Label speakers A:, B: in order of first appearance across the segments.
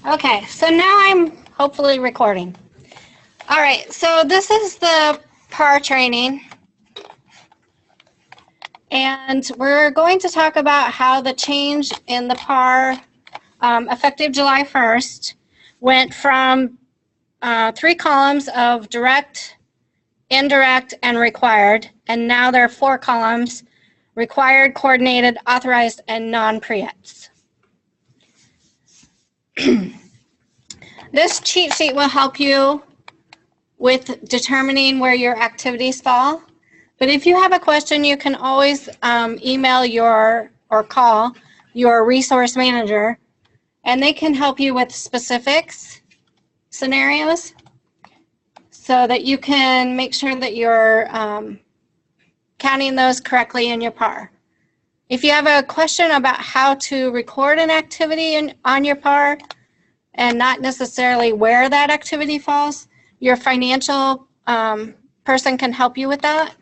A: Okay, so now I'm hopefully recording. All right, so this is the PAR training. And we're going to talk about how the change in the PAR effective July 1st went from 3 columns of direct, indirect, and required, and now there are 4 columns: required, coordinated, authorized, and non-PreETS. This cheat sheet will help you with determining where your activities fall. But if you have a question, you can always email or call your resource manager, and they can help you with specifics scenarios so that you can make sure that you're counting those correctly in your PAR. If you have a question about how to record an activity on your PAR and not necessarily where that activity falls, your financial person can help you with that.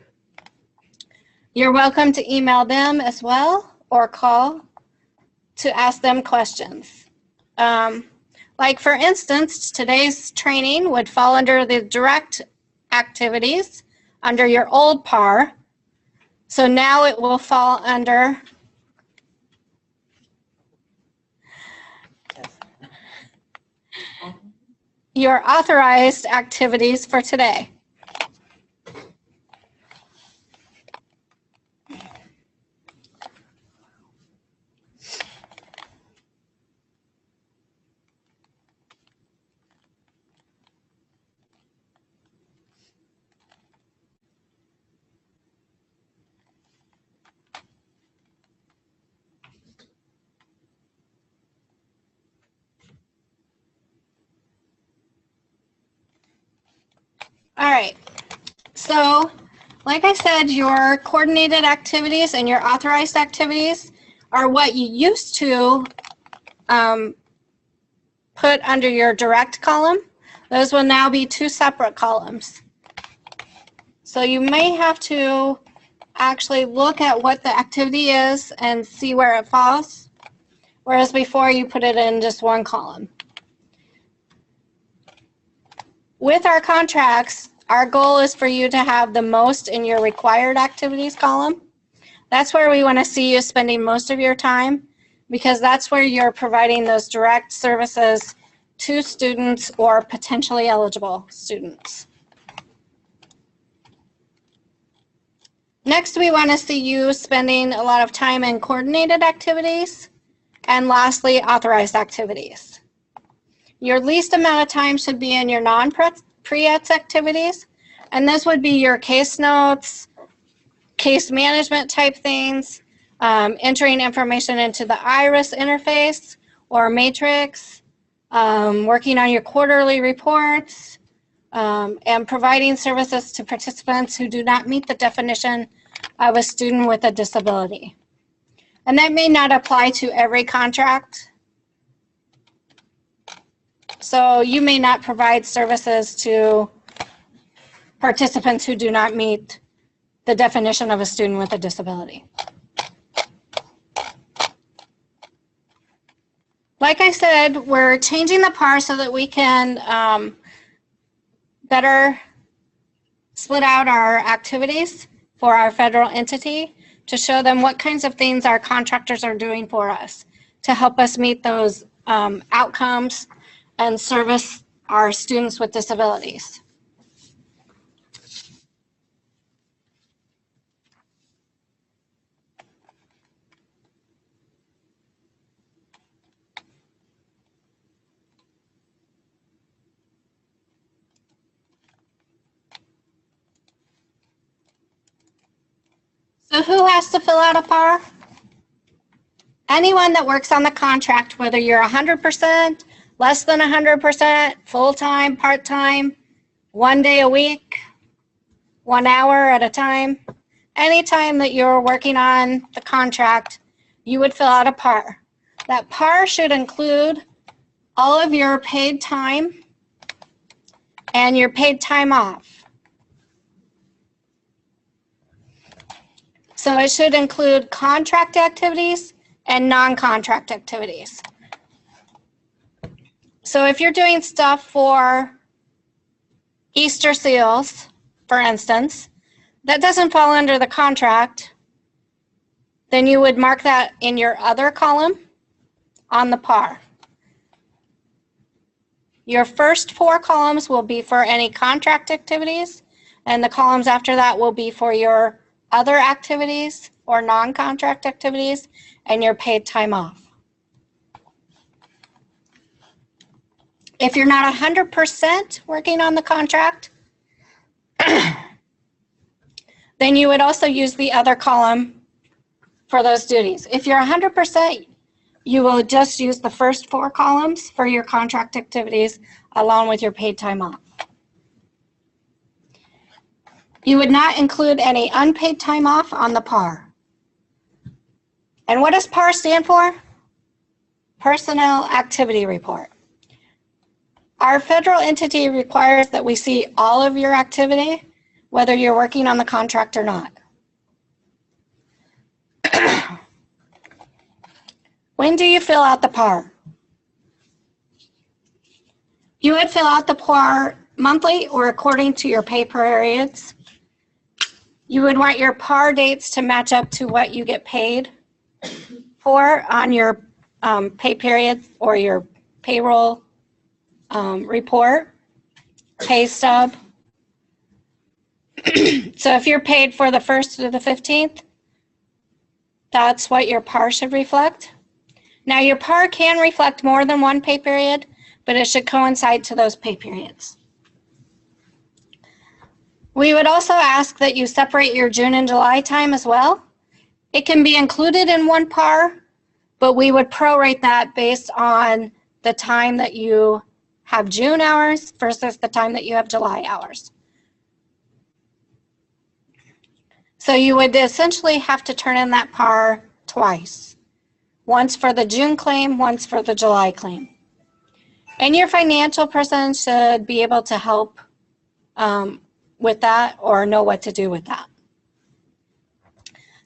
A: You're welcome to email them as well or call to ask them questions. Like for instance, today's training would fall under the direct activities under your old PAR. So now it will fall under your authorized activities for today. All right, so like I said, your coordinated activities and your authorized activities are what you used to put under your direct column. Those will now be 2 separate columns. So you may have to actually look at what the activity is and see where it falls, whereas before you put it in just 1 column. With our contracts, our goal is for you to have the most in your required activities column. That's where we want to see you spending most of your time, because that's where you're providing those direct services to students or potentially eligible students. Next, we want to see you spending a lot of time in coordinated activities, and lastly, authorized activities. Your least amount of time should be in your non-PreETS activities, and this would be your case notes, case management type things, entering information into the IRIS interface or matrix, working on your quarterly reports, and providing services to participants who do not meet the definition of a student with a disability. And that may not apply to every contract. So you may not provide services to participants who do not meet the definition of a student with a disability. Like I said, we're changing the PAR so that we can better split out our activities for our federal entity to show them what kinds of things our contractors are doing for us to help us meet those outcomes and service our students with disabilities. So who has to fill out a PAR? Anyone that works on the contract, whether you're 100%, less than 100%, full-time, part-time, 1 day a week, 1 hour at a time. Anytime that you're working on the contract, you would fill out a PAR. That PAR should include all of your paid time and your paid time off. So it should include contract activities and non-contract activities. So if you're doing stuff for Easter seals, for instance, that doesn't fall under the contract, then you would mark that in your other column on the par. Your first 4 columns will be for any contract activities, and the columns after that will be for your other activities or non-contract activities and your paid time off. If you're not 100% working on the contract, then you would also use the other column for those duties. If you're 100%, you will just use the first 4 columns for your contract activities along with your paid time off. You would not include any unpaid time off on the PAR. And what does PAR stand for? Personnel Activity Report. Our federal entity requires that we see all of your activity, whether you're working on the contract or not. When do you fill out the PAR? You would fill out the PAR monthly or according to your pay periods. You would want your PAR dates to match up to what you get paid for on your pay periods or your payroll report, pay stub. So if you're paid for the 1st to the 15th, that's what your PAR should reflect. Now your PAR can reflect more than one pay period, but it should coincide to those pay periods. We would also ask that you separate your June and July time as well. It can be included in one PAR, but we would prorate that based on the time that you have June hours versus the time that you have July hours. So you would essentially have to turn in that PAR twice. Once for the June claim, once for the July claim. And your financial person should be able to help with that or know what to do with that.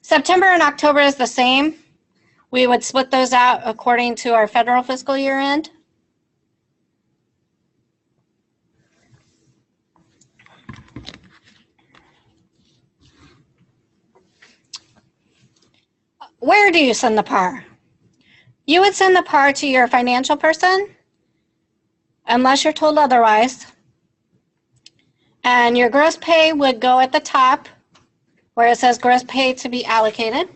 A: September and October is the same. We would split those out according to our federal fiscal year end. Where do you send the PAR? You would send the PAR to your financial person, unless you're told otherwise. And your gross pay would go at the top where it says gross pay to be allocated.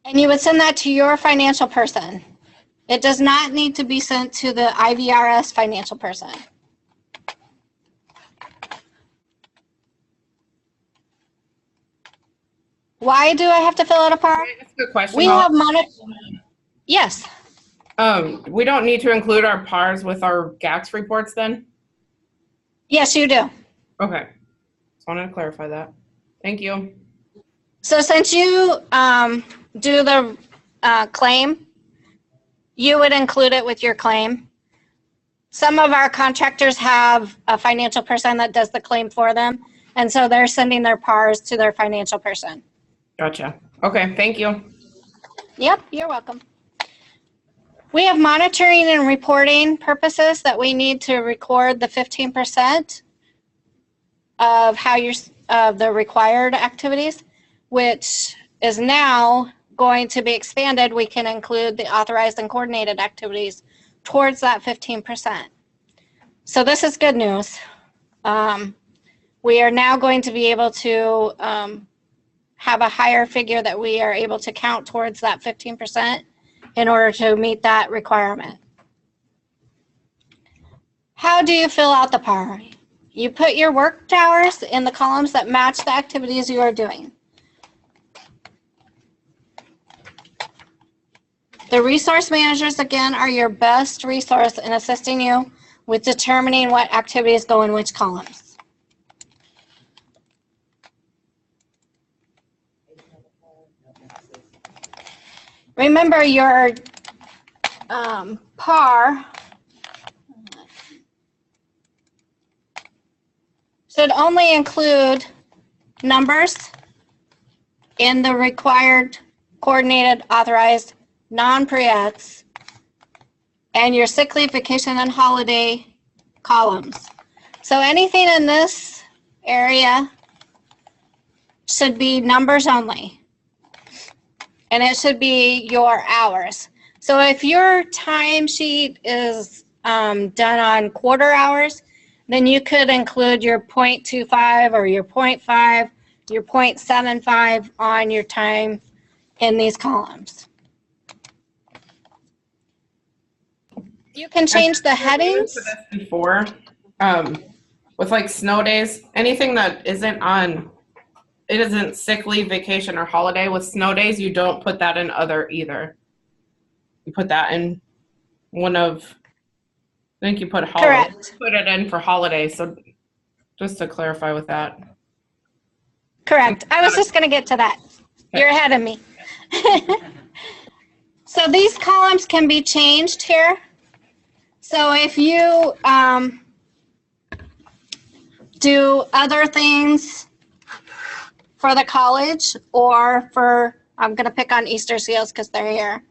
A: And you would send that to your financial person. It does not need to be sent to the IVRS financial person. Why do I have to fill out a PAR?
B: Can I ask a question?
A: We have Yes.
B: We don't need to include our PARs with our GACS reports then?
A: Yes, you do.
B: Okay. Just wanted to clarify that. Thank you.
A: So since you do the claim, you would include it with your claim. Some of our contractors have a financial person that does the claim for them, and so they're sending their PARs to their financial person.
B: Gotcha. Okay, thank you.
A: Yep, you're welcome. We have monitoring and reporting purposes that we need to record the 15% of the required activities, which is now going to be expanded. We can include the authorized and coordinated activities towards that 15%. So this is good news. We are now going to be able to have a higher figure that we are able to count towards that 15% in order to meet that requirement. How do you fill out the PAR? You put your work hours in the columns that match the activities you are doing. The resource managers, again, are your best resource in assisting you with determining what activities go in which columns. Remember, your PAR should only include numbers in the required coordinated, authorized, non-PreETS, and your sick leave, vacation, and holiday columns. So anything in this area should be numbers only. And it should be your hours. So if your timesheet is done on quarter hours, then you could include your 0.25 or your 0.5, your 0.75 on your time in these columns. You can change the headings.
B: Before, with like snow days, anything that isn't on, it isn't sick leave, vacation, or holiday. With snow days, you don't put that in other either. You put that in one of, I think you put holiday.
A: Correct.
B: Put it in for holiday. So just to clarify with that.
A: Correct. I was just going to get to that. You're ahead of me. So these columns can be changed here. So if you do other things for the college or for, I'm going to pick on Easter Seals because they're here.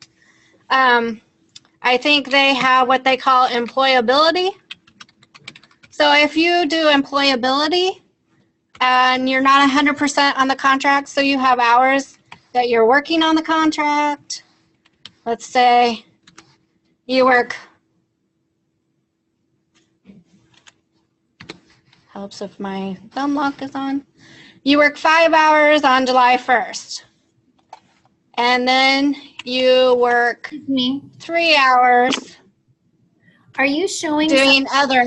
A: I think they have what they call employability. So if you do employability and you're not 100% on the contract, so you have hours that you're working on the contract, let's say you work, helps if my thumb lock is on, you work 5 hours on July 1st. And then you work 3 hours.
C: Are you showing
A: doing other?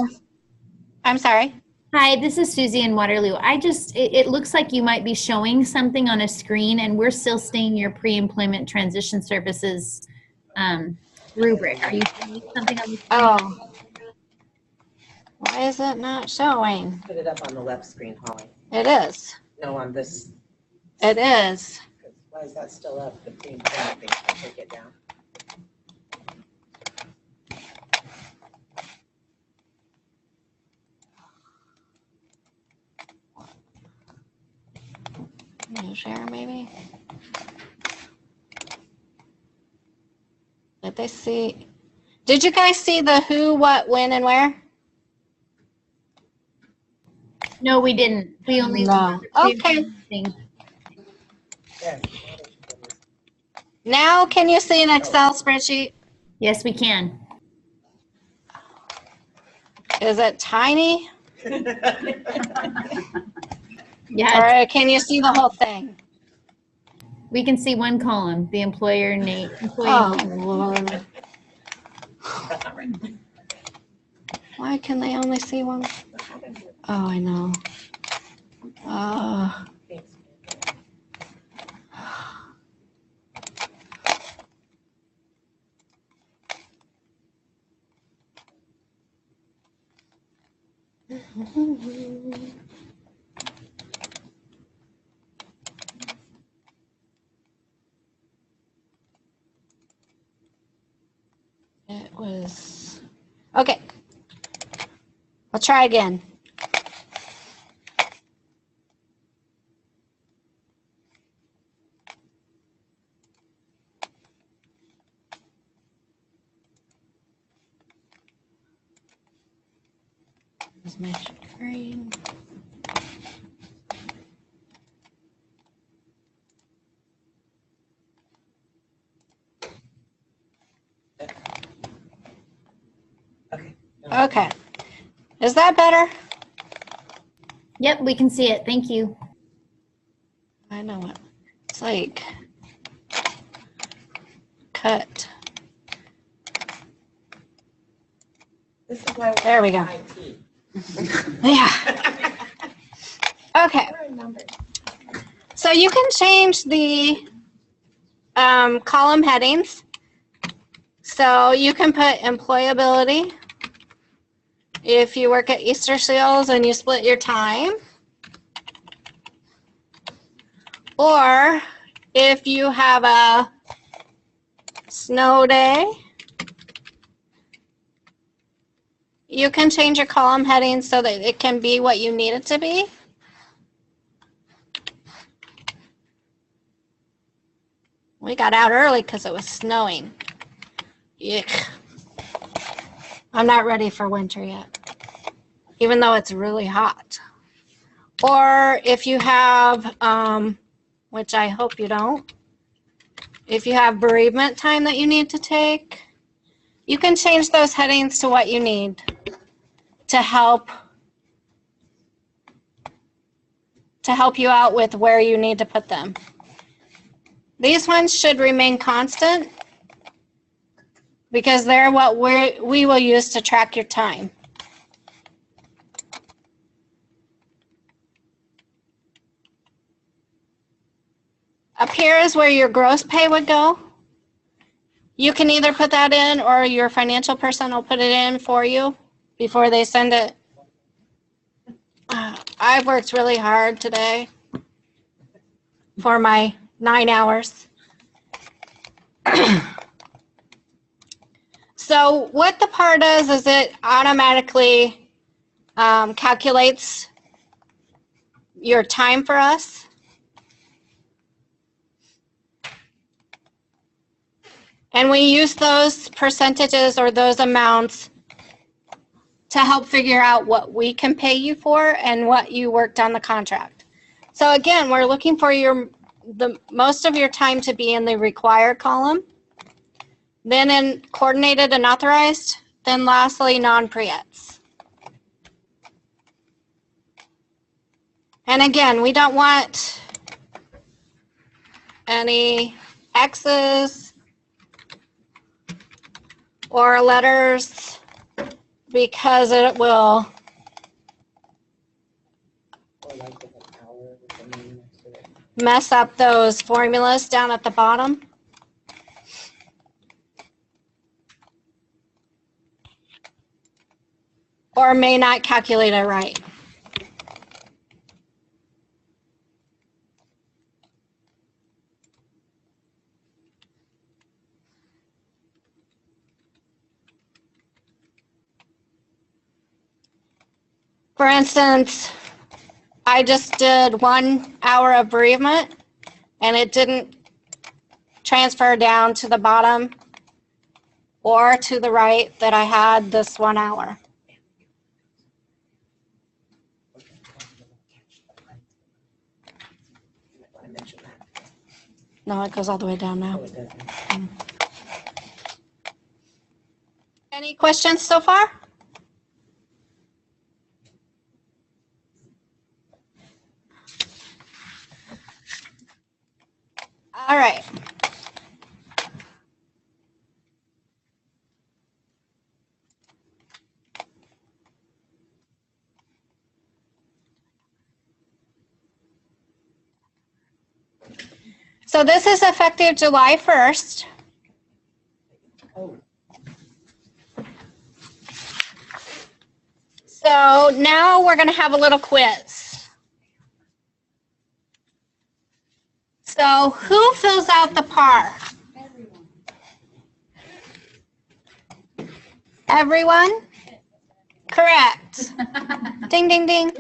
A: I'm sorry.
C: Hi, this is Susie in Waterloo. It looks like you might be showing something on a screen and we're still seeing your pre-employment transition services rubric. Are you showing something on the screen?
A: Oh. Why is it not showing?
D: Put it up on the left screen, Holly.
A: It is.
D: No, on this.
A: It is.
D: Why is that still up? The pre-employment thing, can take it down.
A: Can you share maybe? Did they see? Did you guys see the who, what, when, and where?
C: No, we didn't. We only
A: No. Okay.
C: thing.
D: There.
A: Now can you see an Excel spreadsheet?
C: Yes, we can.
A: Is it tiny?
C: Yeah,
A: Or can you see the whole thing?
C: we can see one column, the employer name.
A: Oh, Lord.
D: That's not right.
A: Why can they only see one? Oh, I know. Oh.
D: Thanks.
A: It was, okay. I'll try again. Is my screen?
D: Okay.
A: Okay. Is that better?
C: Yep, we can see it. Thank you.
A: I know it. It's like cut.
D: This is why
A: There we go.
D: IT.
A: Yeah. Okay. So you can change the column headings. So you can put employability. If you work at Easter Seals and you split your time. Or if you have a snow day, you can change your column heading so that it can be what you need it to be. We got out early because it was snowing. Yuck. I'm not ready for winter yet, even though it's really hot. Or if you have, which I hope you don't, if you have bereavement time that you need to take, you can change those headings to what you need to help you out with where you need to put them. These ones should remain constant because they're what we will use to track your time. Up here is where your gross pay would go. You can either put that in or your financial person will put it in for you before they send it. I've worked really hard today for my 9 hours. So what the PAR does is it automatically calculates your time for us. And we use those percentages or those amounts to help figure out what we can pay you for and what you worked on the contract. So again, we're looking for the most of your time to be in the required column, then in coordinated and authorized, then lastly non-PreETS. And again, we don't want any X's or letters because it will mess up those formulas down at the bottom. Or may not calculate it right. For instance, I just did 1 hour of bereavement and it didn't transfer down to the bottom or to the right that I had this 1 hour. No, it goes all the way down now. Any questions so far? All right. So this is effective July 1st. So now we're going to have a little quiz. So who fills out the PAR? Everyone? Correct. Ding, ding, ding.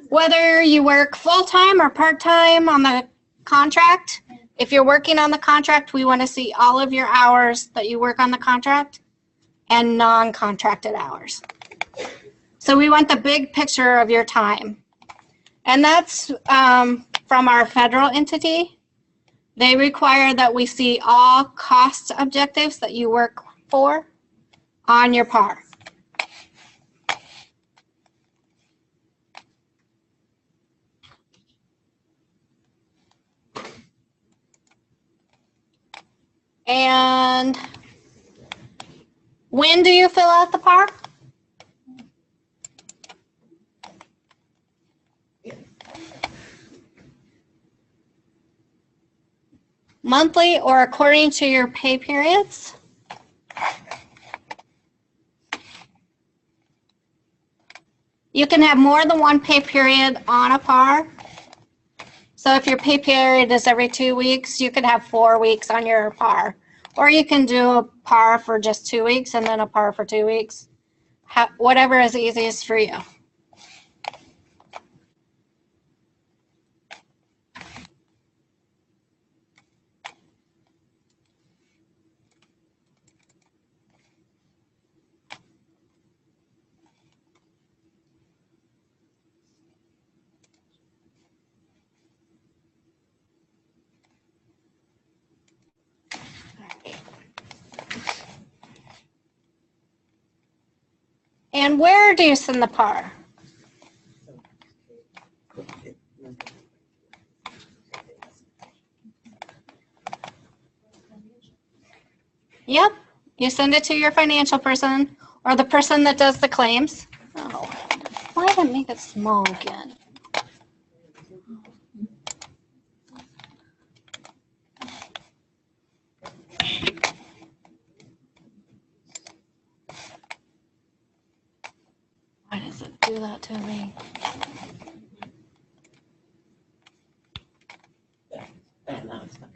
A: Whether you work full-time or part-time on the contract, if you're working on the contract, we want to see all of your hours that you work on the contract and non-contracted hours. So we want the big picture of your time. And that's from our federal entity. They require that we see all cost objectives that you work for on your PAR. And when do you fill out the PAR? Monthly or according to your pay periods? You can have more than one pay period on a PAR. So if your pay period is every 2 weeks, you could have 4 weeks on your PAR. Or you can do a PAR for just 2 weeks and then a PAR for 2 weeks. Whatever is easiest for you. And where do you send the PAR? Yep, you send it to your financial person or the person that does the claims. Oh, why did it make it small again? Why does it do that to me?
D: No, it's not.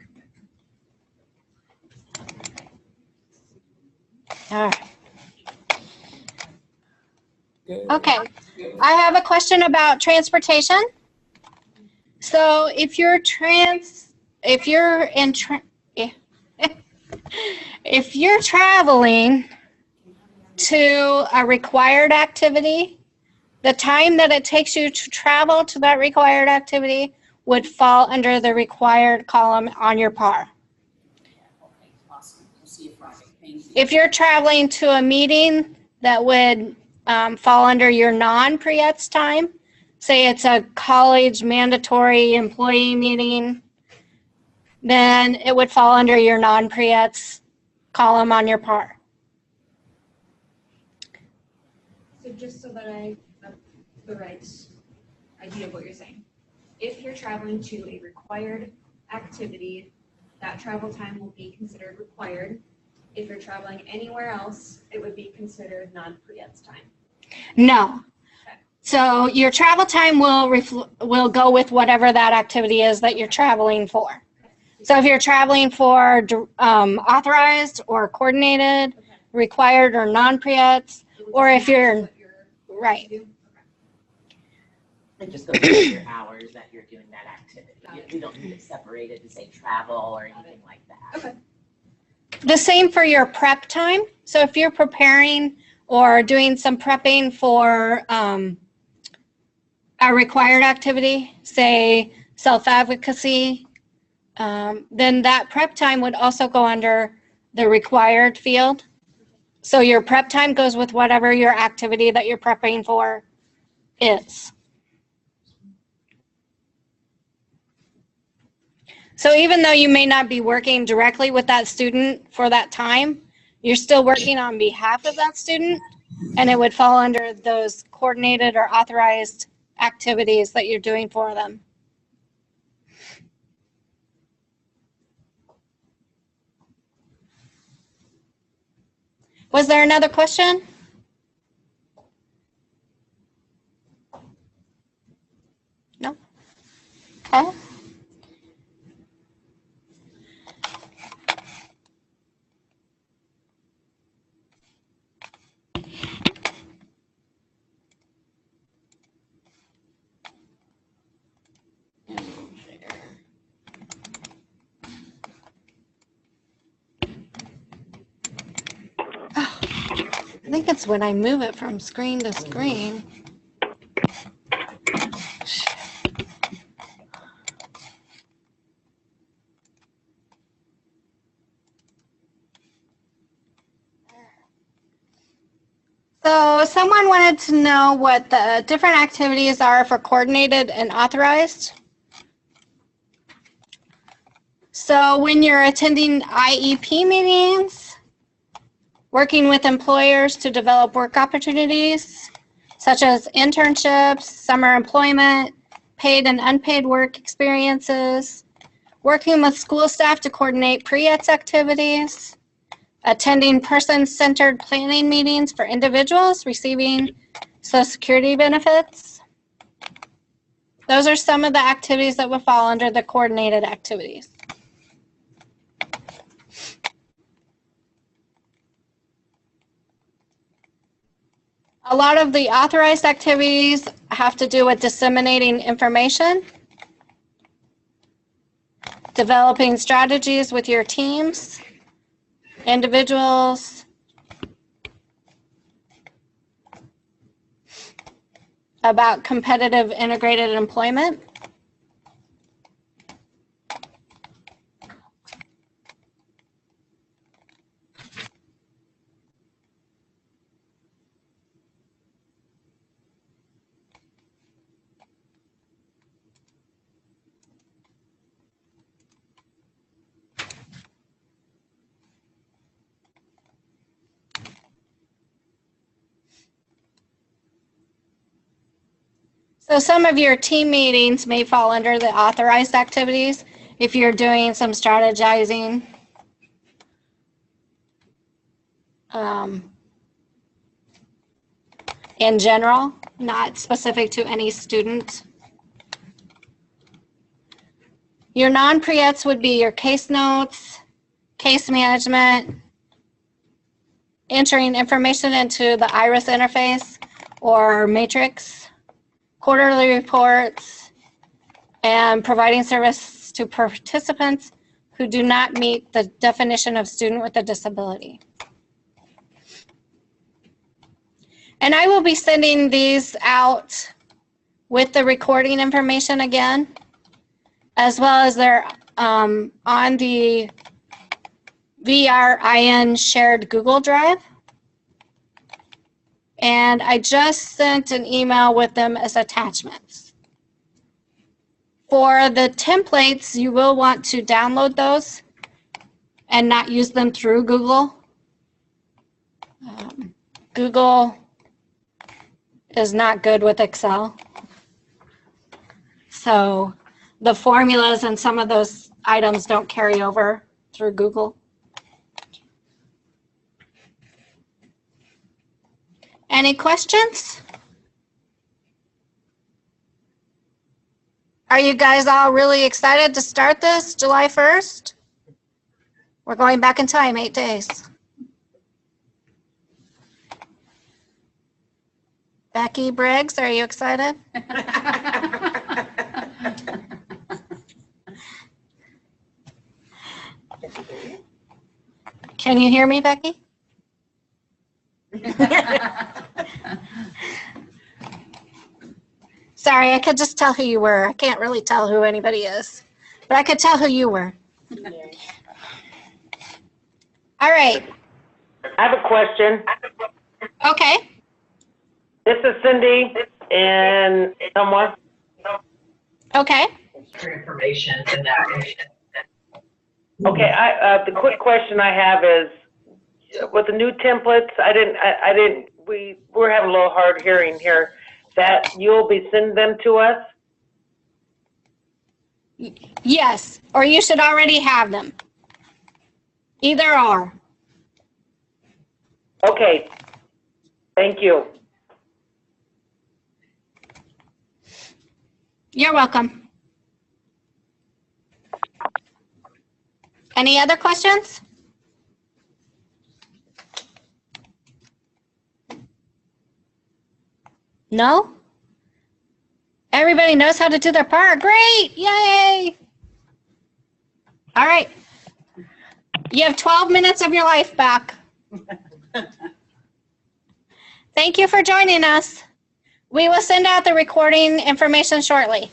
A: All right. Okay, I have a question about transportation. So if you're if you're traveling to a required activity, the time that it takes you to travel to that required activity would fall under the required column on your PAR. If you're traveling to a meeting, that would fall under your non-PreETS time. Say it's a college mandatory employee meeting, then it would fall under your non-PreETS column on your PAR.
E: So just so that I have the right idea of what you're saying, if you're traveling to a required activity, that travel time will be considered required. If you're traveling anywhere else, it would be considered non-PreETS time.
A: No. So your travel time will go with whatever that activity is that you're traveling for. So if you're traveling for authorized or coordinated, required or non-PreETS, or if you're, right.
D: It just goes with your hours that you're doing that activity. We don't need it separated to say travel or anything like that.
E: Okay.
A: The same for your prep time. So if you're preparing or doing some prepping for a required activity, say self-advocacy, then that prep time would also go under the required field. So your prep time goes with whatever your activity that you're prepping for is. So even though you may not be working directly with that student for that time, you're still working on behalf of that student, and it would fall under those coordinated or authorized activities that you're doing for them. Was there another question? No? Okay. I think it's when I move it from screen to screen. So someone wanted to know what the different activities are for coordinated and authorized. So when you're attending IEP meetings, working with employers to develop work opportunities, such as internships, summer employment, paid and unpaid work experiences, working with school staff to coordinate PreETS activities, attending person-centered planning meetings for individuals receiving Social Security benefits. Those are some of the activities that would fall under the coordinated activities. A lot of the authorized activities have to do with disseminating information, developing strategies with your teams, individuals, about competitive integrated employment. So some of your team meetings may fall under the authorized activities if you're doing some strategizing. In general, not specific to any student. Your non-PreETS would be your case notes, case management, entering information into the IRIS interface or matrix, quarterly reports, and providing service to participants who do not meet the definition of student with a disability. And I will be sending these out with the recording information again, as well as they're on the VRIN shared Google Drive. And I just sent an email with them as attachments. For the templates, you will want to download those and not use them through Google. Google is not good with Excel. So the formulas and some of those items don't carry over through Google. Any questions? Are you guys all really excited to start this July 1st? We're going back in time, 8 days. Becky Briggs, are you excited? Can you hear me, Becky? Sorry, I could just tell who you were. I can't really tell who anybody is, but I could tell who you were. All right.
F: I have a question.
A: Okay.
F: This is Cindy and someone.
A: Okay.
G: For information in that.
F: Okay, the quick question I have is, with the new templates, we're having a little hard hearing here, that you'll be sending them to us?
A: Yes, or you should already have them. Either or.
F: Okay, thank you.
A: You're welcome. Any other questions? No? Everybody knows how to do their part. Great! Yay! All right. You have 12 minutes of your life back. Thank you for joining us. We will send out the recording information shortly.